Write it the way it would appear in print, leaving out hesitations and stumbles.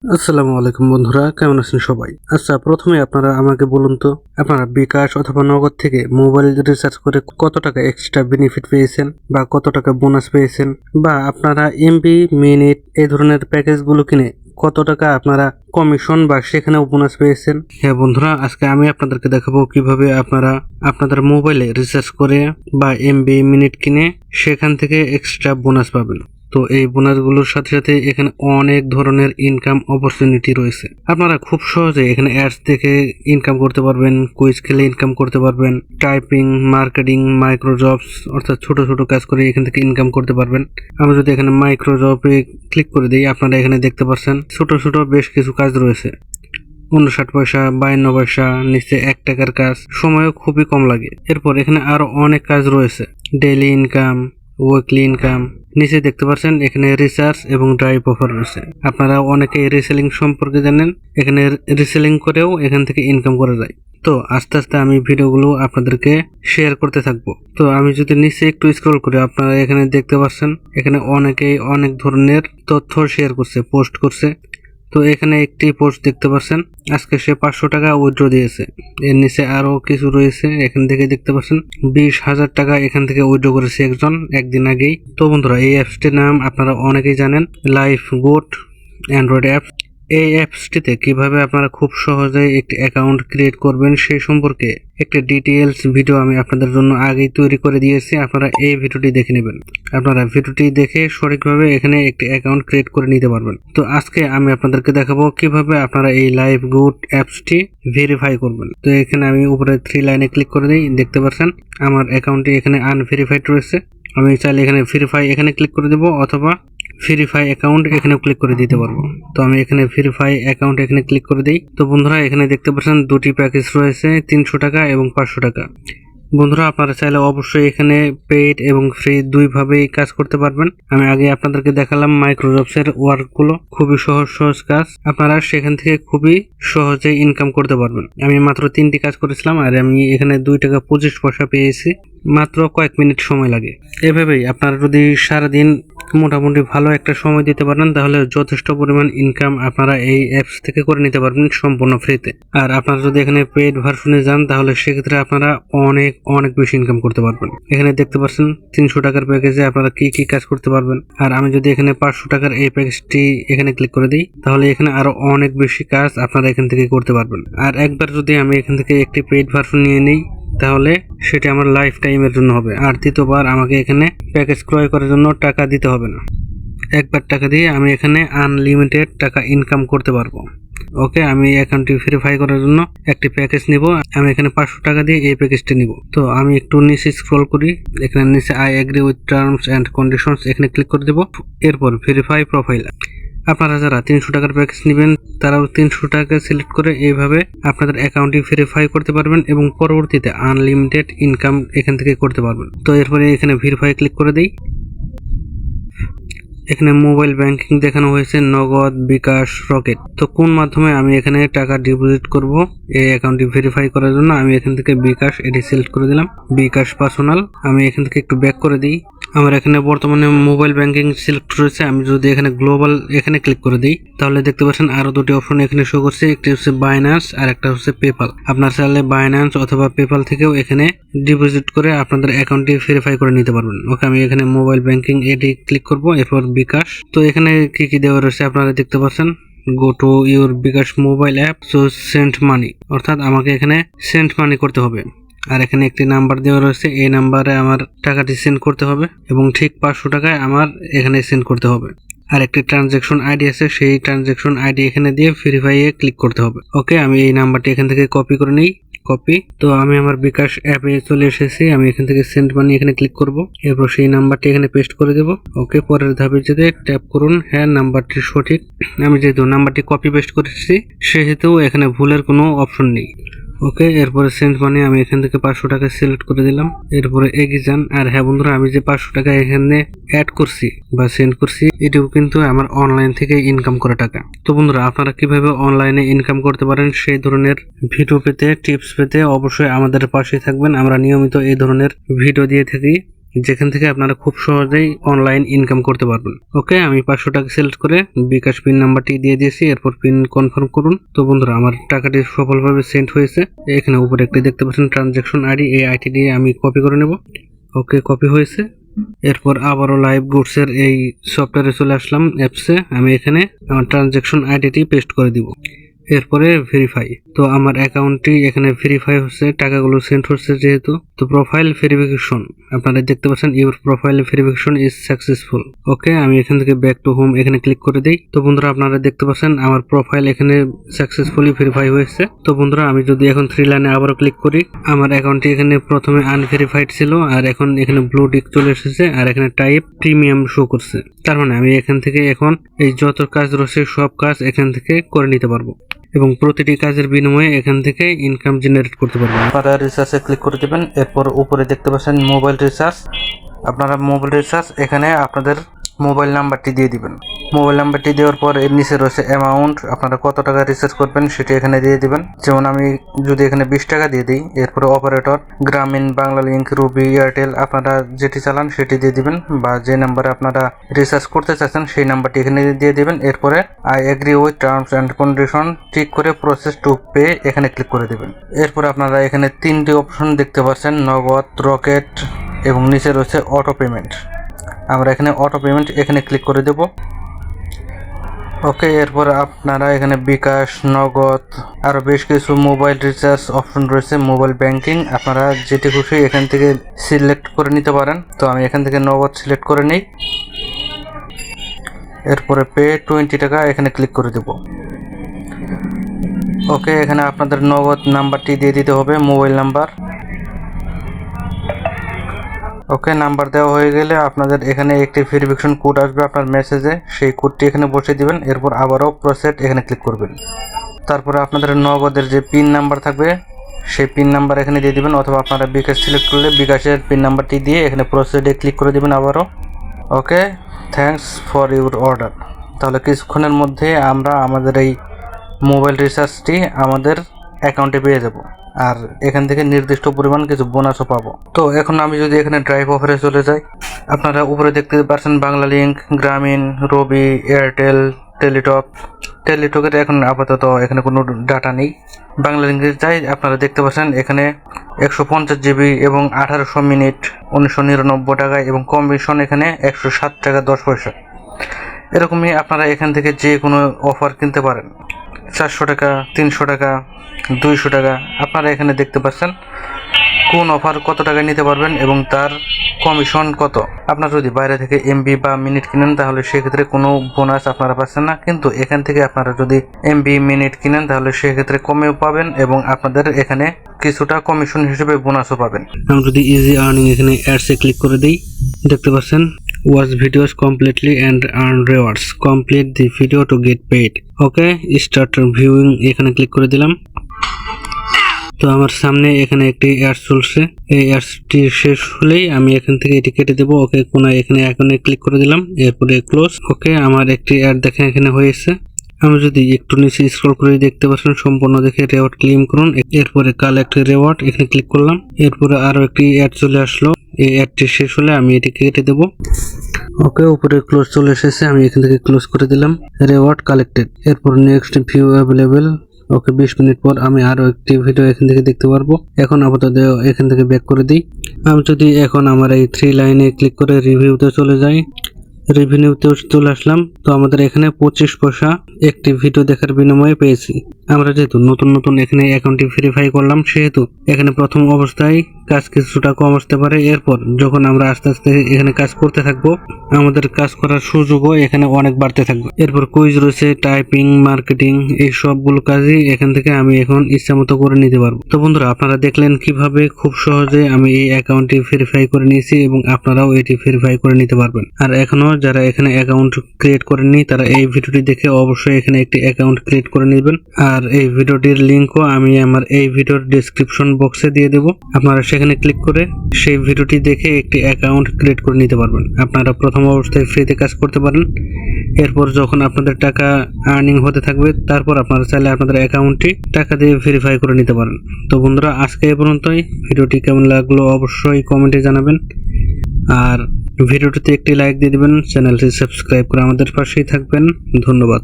আসসালামু আলাইকুম বন্ধুরা, কেমন আছেন সবাই? আচ্ছা, প্রথমে আপনারা আমাকে বলুন তো, আপনারা বিকাশ অথবা নগদ থেকে মোবাইল রিচার্জ করে কত টাকা এক্সট্রা বেনিফিট পেয়েছেন বা কত টাকা বোনাস পেয়েছেন, বা আপনারা এমবি মিনিট এই ধরনের প্যাকেজগুলো কিনে কত টাকা আপনারা কমিশন বা সেখানেও বোনাস পেয়েছেন। হ্যাঁ বন্ধুরা, আজকে আমি আপনাদেরকে দেখাবো কিভাবে আপনারা আপনাদের মোবাইলে রিচার্জ করে বা এমবি মিনিট কিনে সেখান থেকে এক্সট্রা বোনাস পাবেন। তো এই বোনাসগুলোর সাথে সাথে এখানে অনেক ধরনের ইনকাম অপরচুনিটি রয়েছে। আপনারা খুব সহজে এখানে অ্যাডস দেখে ইনকাম করতে পারবেন, কুইজ খেলে ইনকাম করতে পারবেন, টাইপিং, মার্কেটিং, মাইক্রো জবস অর্থাৎ ছোট ছোট কাজ করে এখান থেকে ইনকাম করতে পারবেন। আমি যদি এখানে মাইক্রো জবে ক্লিক করে দিই, আপনারা এখানে দেখতে পাচ্ছেন ছোট ছোট বেশ কিছু কাজ রয়েছে। 59 পয়সা, 52 পয়সা, নিচে 1 টাকার কাজ, সময়ও খুবই কম লাগে। এরপর এখানে আরো অনেক কাজ রয়েছে, ডেইলি ইনকাম, উইকলি ইনকাম। নিচে দেখতে পাচ্ছেন এখানে রিসার্চ এবং ড্রাইভ অফার রয়েছে। আপনারা অনেকে রিসেলিং সম্পর্কে জানেন, এখানে রিসেলিং করেও এখান থেকে ইনকাম করা যায়। তো আস্তে আস্তে আমি ভিডিওগুলো আপনাদেরকে শেয়ার করতে থাকবো। তো আমি যদি নিচে একটু স্ক্রল করি, আপনারা এখানে দেখতে পাচ্ছেন এখানে অনেকেই অনেক ধরনের তথ্য শেয়ার করছে, পোস্ট করছে। তো এখানে একটি পোস্ট দেখতে পাচ্ছেন, আজকে সে 500 টাকা উইথড্র দিয়েছে। এর নিচে আরো কিছু রয়েছে, এখান থেকে দেখতে পাচ্ছেন 20,000 টাকা এখান থেকে উইথড্র করেছে একজন একদিন আগেই। তো বন্ধুরা, এই অ্যাপসটির নাম আপনারা অনেকেই জানেন, লাইফ গুড অ্যান্ড্রয়েড অ্যাপ। এই অ্যাপসটিতে কিভাবে আপনারা খুব সহজে একটি অ্যাকাউন্ট ক্রিয়েট করবেন সেই সম্পর্কে একটি ডিটেইলস ভিডিও আমি আপনাদের জন্য আগেই তৈরি করে দিয়েছি। আপনারা এই ভিডিওটি দেখে নেবেন। আপনারা ভিডিওটি দেখে সঠিকভাবে এখানে একটি অ্যাকাউন্ট ক্রিয়েট করে নিতে পারবেন। তো আজকে আমি আপনাদেরকে দেখাবো কিভাবে আপনারা এই লাইফ গুড অ্যাপসটি ভেরিফাই করবেন। তো এখানে আমি উপরে 3 লাইনে ক্লিক করে দিই, দেখতে পাচ্ছেন আমার অ্যাকাউন্টটি এখানে আনভেরিফাইড রয়েছে। আমি চাইলে এখানে ভেরিফাই এখানে ক্লিক করে দেবো, অথবা ভেরিফাই অ্যাকাউন্ট এখানে ক্লিক করে দিতে পারবো। তো আমি এখানে ভেরিফাই অ্যাকাউন্ট এখানে ক্লিক করে দিই। তো বন্ধুরা, এখানে দেখতে পাচ্ছেন দুটি প্যাকেজ রয়েছে, 300 টাকা এবং 500 টাকা। বন্ধুরা, আপনারা চাইলে অবশ্যই এখানে পেইড এবং ফ্রি দুইভাবেই কাজ করতে পারবেন। আমি আগে আপনাদেরকে দেখালাম মাইক্রোজবসের ওয়ার্কগুলো, খুবই সহজ সহজ কাজ, আপনারা সেখান থেকে খুবই সহজে ইনকাম করতে পারবেন। আমি মাত্র 3টি কাজ করেছিলাম আর আমি এখানে 2 টাকা 25 পয়সা পেয়েছি, মাত্র কয়েক মিনিট সময় লাগে। এভাবেই আপনারা যদি সারাদিন মোটামুটি ভালো একটা সময় দিতে পারেন, তাহলে যথেষ্ট পরিমাণ ইনকাম আপনারা এই অ্যাপস থেকে করে নিতে পারবেন সম্পূর্ণ ফ্রিতে। আর আপনারা যদি এখানে পেইড ভার্সনে যান, তাহলে সেক্ষেত্রে আপনারা অনেক অনেক বেশি ইনকাম করতে পারবেন। এখানে দেখতে পাচ্ছেন 300 টাকার প্যাকেজে আপনারা কি কি কাজ করতে পারবেন। আর আমি যদি এখানে 500 টাকার এই প্যাকেজটি এখানে ক্লিক করে দিই, তাহলে এখানে আরো অনেক বেশি কাজ আপনারা এখান থেকে করতে পারবেন। আর একবার যদি আমি এখান থেকে একটি পেইড ভার্সন নিয়ে নিই, তাহলে সেটি আমার লাইফ টাইমের জন্য হবে। আর দ্বিতীয়বার আমাকে এখানে প্যাকেজ ক্রয় করার জন্য টাকা দিতে হবে না। একবার টাকা দিয়ে আমি এখানে আনলিমিটেড টাকা ইনকাম করতে পারবো। ওকে, আমি অ্যাকাউন্টটি ভেরিফাই করার জন্য একটি প্যাকেজ নিব। আমি এখানে 500 টাকা দিয়ে এই প্যাকেজটি নিব। তো আমি একটু নিচে স্ক্রল করি, এখানে নিচে I agree with terms and conditions এখানে ক্লিক করে দেব। এরপর ভেরিফাই প্রোফাইল। আপনারা যারা 300 টাকার প্যাকেজ নেবেন, তারাও 300 টাকা সিলেক্ট করে এইভাবে আপনাদের অ্যাকাউন্টটি ভেরিফাই করতে পারবেন এবং পরবর্তীতে আনলিমিটেড ইনকাম এখান থেকে করতে পারবেন। তো এরপরে এখানে ভেরিফাই ক্লিক করে দিই। এখানে মোবাইল ব্যাংকিং দেখানো হয়েছে, নগদ, বিকাশ, রকেট। তো কোন মাধ্যমে আমি এখানে টাকা ডিপোজিট করব এই অ্যাকাউন্টটি ভেরিফাই করার জন্য আমি এখান থেকে বিকাশ এটি সিলেক্ট করে দিলাম, বিকাশ পার্সোনাল। আমি এখান থেকে একটু ব্যাক করে দিই। আমার এখানে বর্তমানে মোবাইল ব্যাংকিং সিলেক্ট রয়েছে। আমি যদি এখানে গ্লোবাল এখানে ক্লিক করে দিই, তাহলে দেখতে পাচ্ছেন আরো দুটি অপশন এখানে শো করছে, একটি হচ্ছে বাইন্যান্স আর একটা হচ্ছে পেপাল। আপনার চাইলে বাইন্যান্স অথবা পেপাল থেকেও এখানে ডিপোজিট করে আপনাদের অ্যাকাউন্টটি ভেরিফাই করে নিতে পারবেন। ওকে, আমি এখানে মোবাইল ব্যাংকিং এটি ক্লিক করব, এরপর বিকাশ। তো এখানে কি কি দেওয়া রয়েছে আপনারা দেখতে পাচ্ছেন, go to your bKash mobile app, so send money, অর্থাৎ আমাকে এখানে সেন্ড মানি করতে হবে। আর এখানে একটি নাম্বার দেওয়া রয়েছে, এই নাম্বারে আমার টাকাটি সেন্ড করতে হবে এবং ঠিক 500 টাকায় আমার এখানে সেন্ড করতে হবে। আর একটি ট্রানজ্যাকশন আইডি আছে, সেই ট্রানজ্যাকশন আইডি এখানে দিয়ে ভেরিফাইয়ে ক্লিক করতে হবে। ওকে, আমি এই নাম্বারটি এখান থেকে কপি করে নিই, কপি। তো আমি আমার বিকাশ অ্যাপে চলে এসেছি, আমি এখান থেকে সেন্ড মানি এখানে ক্লিক করব, এরপর সেই নাম্বারটি এখানে পেস্ট করে দেব। ওকে, পরের ধাপে যেতে ট্যাপ করুন, হ্যাঁ নাম্বারটি সঠিক। আমি যেহেতু নাম্বারটি কপি পেস্ট করেছি, সেহেতু এখানে ভুলের কোনো অপশন নেই। ওকে, এরপরে সেন্ড মানি আমি এখান থেকে 500 টাকা সিলেক্ট করে দিলাম, এরপরে এগিয়ে যান। আর হ্যাঁ বন্ধুরা, আমি যে 500 টাকা এখানে অ্যাড করছি বা সেন্ড করছি, এটাও কিন্তু আমার অনলাইন থেকে ইনকাম করা টাকা। তো বন্ধুরা, আপনারা কিভাবে অনলাইনে ইনকাম করতে পারেন সেই ধরনের ভিডিও পেতে, টিপস পেতে অবশ্যই আমাদের পাশে থাকবেন। আমরা নিয়মিত এই ধরনের ভিডিও দিয়ে থাকি। যেখান থেকে আপনারা খুব সহজেই অনলাইন ইনকাম করতে পারবেন। ওকে, আমি 500 টাকা সিলেক্ট করে বিকাশ পিন নাম্বারটি দিয়ে দিয়েছি, এরপর পিন কনফার্ম করুন। তো বন্ধুরা, আমার টাকাটি সফলভাবে সেন্ড হয়েছে। এখানে উপরে একটি দেখতে পাচ্ছেন ট্রানজ্যাকশন আইডি, এই আইডি দিয়ে আমি কপি করে নেব। ওকে, কপি হয়েছে। এরপর আবারও লাইভ গুডসের এই সফটওয়্যারে চলে আসলাম অ্যাপসে। আমি এখানে আমার ট্রানজ্যাকশন আইডিটি পেস্ট করে দিব। এরপরে ভেরিফাই। তো আমার অ্যাকাউন্টটি এখানে ভেরিফাই হচ্ছে, টাকাগুলো সেন্ড হচ্ছে যেহেতু। তো প্রোফাইল ভেরিফিকেশন, আপনারা দেখতে পাচ্ছেন your profile verification is successful. Okay, আমি এখান থেকে ব্যাক টু হোম এখানে ক্লিক করে দিই। তো বন্ধুরা, আপনারা দেখতে পাচ্ছেন আমার প্রোফাইল এখানে সাকসেসফুলি ভেরিফাই হয়েছে। তো বন্ধুরা, আমি যদি এখন 3 লাইনে আবারও ক্লিক করি, আমার অ্যাকাউন্টটি এখানে প্রথমে আনভেরিফাইড ছিল, আর এখন এখানে ব্লু টিক চলে এসেছে, আর এখানে টাইপ প্রিমিয়াম শো করছে। তার মানে আমি এখান থেকে এখন এই যত কাজ রয়েছে সব কাজ এখান থেকে করে নিতে পারবো এবং প্রতিটি কাজের বিনিময়ে এখান থেকে ইনকাম জেনারেট করতে পারবেন। আপনারা রিসার্চে ক্লিক করে দেবেন। এরপর উপরে দেখতে পাচ্ছেন মোবাইল রিচার্জ। আপনারা মোবাইল রিচার্জ এখানে আপনাদের মোবাইল নাম্বারটি দিয়ে দিবেন। মোবাইল নাম্বারটি দেওয়ার পর এর নিচে রয়েছে অ্যামাউন্ট, আপনারা কত টাকা রিচার্জ করবেন সেটি এখানে দিয়ে দিবেন। যেমন আমি যদি এখানে 20 টাকা দিয়ে দিই, এরপরে অপারেটর গ্রামীণ, বাংলা লিঙ্ক, রুবি, এয়ারটেল, আপনারা যেটি চালান সেটি দিয়ে দিবেন, বা যে নাম্বারে আপনারা রিচার্জ করতে চাচ্ছেন সেই নাম্বারটি এখানে দিয়ে দিবেন। এরপরে I agree with terms and condition tick করে প্রসেস টু পে এখানে ক্লিক করে দেবেন। এরপর আপনারা এখানে 3টি অপশন দেখতে পাচ্ছেন, নগদ, রকেট এবং নিচে রয়েছে অটো পেমেন্ট। আমরা এখানে অটো পেমেন্ট এখানে ক্লিক করে দেব। ওকে, এরপর আপনারা এখানে বিকাশ, নগদ, আরও বেশ কিছু মোবাইল রিচার্জ অপশন রয়েছে, মোবাইল ব্যাংকিং, আপনারা যেটি খুশি এখান থেকে সিলেক্ট করে নিতে পারেন। তো আমি এখান থেকে নগদ সিলেক্ট করে নিই। এরপরে পে 20 টাকা এখানে ক্লিক করে দেব। ওকে, এখানে আপনাদের নগদ নাম্বারটি দিয়ে দিতে হবে, মোবাইল নাম্বার। ওকে, নাম্বার দেওয়া হয়ে গেলে আপনাদের এখানে একটি ভেরিফিকেশন কোড আসবে আপনার মেসেজে, সেই কোডটি এখানে বসিয়ে দিবেন। এরপর আবারও প্রসেস এখানে ক্লিক করবেন। তারপরে আপনাদের নগদের যে পিন নাম্বার থাকবে সেই পিন নাম্বার এখানে দিয়ে দিবেন, অথবা আপনারা বিকাশ সিলেক্ট করলে বিকাশের পিন নাম্বারটি দিয়ে এখানে প্রসেসে ক্লিক করে দেবেন আবারও। ওকে, থ্যাঙ্কস ফর ইউর অর্ডার। তাহলে কিছুক্ষণের মধ্যে আমরা আমাদের এই মোবাইল রিচার্জটি আমাদের অ্যাকাউন্টে পেয়ে যাব, আর এখান থেকে নির্দিষ্ট পরিমাণ কিছু বোনাসও পাবো। তো এখন আমি যদি এখানে ড্রাইভ অফারে চলে যাই, আপনারা উপরে দেখতে পাচ্ছেন বাংলা লিঙ্ক, গ্রামীণ, রবি, এয়ারটেল, টেলিটকের এখন আপাতত এখানে কোনো ডাটা নেই। বাংলা লিঙ্কে যাই, আপনারা দেখতে পাচ্ছেন এখানে 150 GB এবং 1800 মিনিট 1999 টাকায়, এবং কমিশন এখানে 107 টাকা 10 পয়সা। এরকমই আপনারা এখান থেকে যে কোনো অফার কিনতে পারেন, 400 টাকা, 300 টাকা, 200 টাকা। আপনারা এখানে দেখতে পাচ্ছেন কোন অফার কত টাকা নিতে পারবেন এবং তার কমিশন কত। আপনারা যদি বাইরে থেকে এমবি বা মিনিট কিনেন তাহলে সেক্ষেত্রে কোনো বোনাস আপনারা পাচ্ছেন না, কিন্তু এখান থেকে আপনারা যদি এমবি মিনিট কিনেন তাহলে সেক্ষেত্রে কমেও পাবেন এবং আপনাদের এখানে কিছুটা কমিশন হিসেবে বোনাসও পাবেন। আমি যদি ইজি আর্নিং এখানে অ্যাডসে ক্লিক করে দিই, দেখতে পাচ্ছেন watch videos completely and earn rewards, complete the video to get paid. Okay, start viewing এখানে ক্লিক করে দিলাম। তো আমার সামনে এখানে একটি অ্যাডস চলছে, এই অ্যাডসটি শেষ হলেই আমি এখান থেকে এটি কেটে দেবো। ওকে, এখানে আইকনে ক্লিক করে দিলাম, এরপরে ক্লোজ। ওকে, আমার একটি অ্যাড দেখেন এখানে হয়েছে। আমি যদি একটু নিচে স্ক্রল করে দেখতে পাচ্ছেন সম্পূর্ণ দেখে রেওয়ার্ড ক্লেম করুন, এরপরে কালেক্ট রেওয়ার্ড এখানে ক্লিক করলাম। এরপরে আরো একটি অ্যাড চলে আসলো, এই অ্যাডটি শেষ হলে আমি এটি কেটে দেবো। ওকে, উপরে ক্লোজ চলে এসেছে, আমি এখান থেকে ক্লোজ করে দিলাম। রেওয়ার্ড কালেক্টেড, এরপর নেক্সট ভিউ অ্যাভেলেবেল। ওকে, 20 মিনিট পর আমি আরো একটি ভিডিও এখান থেকে দেখতে পারবো। এখন আপাতত এখান থেকে ব্যাক করে দিই। আমি যদি এখন আমার এই 3 লাইনে ক্লিক করে রিভিউতে চলে যাই, রেভিনিউতেও চলে আসলাম। তো আমাদের এখানে 25 পয়সা একটি ভিডিও দেখার বিনিময়ে পেয়েছি। আমরা যেহেতু নতুন এখানে অ্যাকাউন্টটি ভেরিফাই করলাম, সেহেতু এখানে প্রথম অবস্থায় কাজ কিছুটা কম আসতে পারে। এরপর যখন আমরা আস্তে আস্তে এখানে কাজ করতে থাকবো, আমাদের কাজ করার সুযোগও এখানে অনেক বাড়তে থাকবে। এরপর কুইজ রয়েছে, টাইপিং, মার্কেটিং, এই সবগুলো কাজই এখান থেকে আমি এখন ইচ্ছা মতো করে নিতে পারবো। তো বন্ধুরা, আপনারা দেখলেন কিভাবে খুব সহজে আমি এই অ্যাকাউন্টটি ভেরিফাই করে নিয়েছি এবং আপনারাও এটি ভেরিফাই করে নিতে পারবেন। আর এখনো যারা এখানে অ্যাকাউন্ট ক্রিয়েট করেননি তারা এই ভিডিওটি দেখে অবশ্যই এখানে একটি অ্যাকাউন্ট ক্রিয়েট করে নেবেন। আর এই ভিডিওটির লিঙ্কও আমি আমার এই ভিডিওর ডেসক্রিপশন বক্সে দিয়ে দেবো, আপনারা সেখানে ক্লিক করে সেই ভিডিওটি দেখে একটি অ্যাকাউন্ট ক্রিয়েট করে নিতে পারবেন। আপনারা প্রথম অবস্থায় ফ্রিতে কাজ করতে পারেন, এরপর যখন আপনাদের টাকা আর্নিং হতে থাকবে তারপর আপনারা চাইলে আপনাদের অ্যাকাউন্টটি টাকা দিয়ে ভেরিফাই করে নিতে পারেন। তো বন্ধুরা, আজকে এ পর্যন্তই। ভিডিওটি কেমন লাগলো অবশ্যই কমেন্টে জানাবেন। আর ভিডিওটিতে একটি লাইক দিয়ে দিবেন, চ্যানেলটি সাবস্ক্রাইব করে আমাদের পাশেই থাকবেন। ধন্যবাদ।